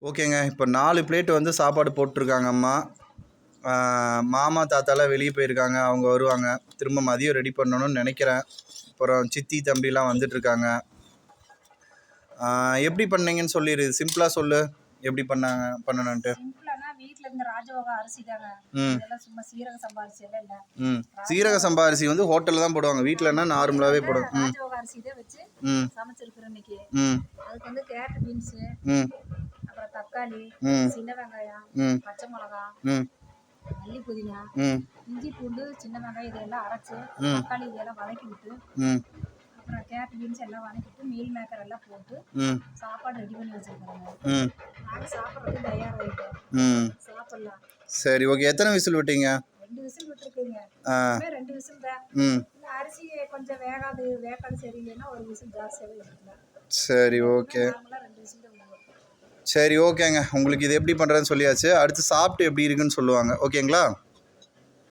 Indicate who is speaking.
Speaker 1: ஓகேங்க. இப்போ 4 பிளேட் வந்து சாப்பாடு போட்டிருக்காங்க அம்மா. மாமா, தாத்தாலாம் வெளியே போயிருக்காங்க. அவங்க வருவாங்க. திரும்ப மதியம் ரெடி பண்ணணும்னு நினைக்கிறேன். அப்புறம் சித்தி, தம்பிலாம் வந்துட்டுருக்காங்க. எப்படி பண்ணீங்கன்னு சொல்லிடு. சிம்பிளாக சொல்லு, எப்படி பண்ணணுன்ட்டு. சீரக சம்பா அரிசி வந்து ஹோட்டலில் தான் போடுவாங்க. வீட்டிலன்னா நார்மலாகவே போடுவோம்.
Speaker 2: அப்புறம் தக்காளி, சின்ன வெங்காயம், பச்சை மிளகா, மல்லி, புதினா, இஞ்சி, பூண்டு, சின்ன வெங்காயம் இதெல்லாம் அரைச்சி தக்காளி இதெல்லாம் வதக்கி விட்டு அப்புறம் கேரட் பீன்ஸ் எல்லாம் வதக்கிட்டு மீல் மேக்கர் எல்லாம் போட்டு சாப்பாடு ரெடி பண்ணி வச்சிருக்காங்க. நாங்கள் சாப்பிட்றது தயாராகிட்டோம். சாப்பிடலாம்.
Speaker 1: சரி, ஓகே. எத்தனை விசில் விட்டீங்க?
Speaker 2: 2 விசில் விட்டுருக்குங்க. 2 விசில் தான். அரிசி கொஞ்சம் வேகாது சரியில்லைன்னா ஒரு விசில் ஜாஸ்தியாகவே விட்டுருக்கலாம்.
Speaker 1: சரி, ஓகே. சரி, ஓகேங்க. உங்களுக்கு இது எப்படி பண்ணுறதுன்னு சொல்லியாச்சு. அடுத்து சாப்பிட்டு எப்படி இருக்குன்னு சொல்லுவாங்க. ஓகேங்களா?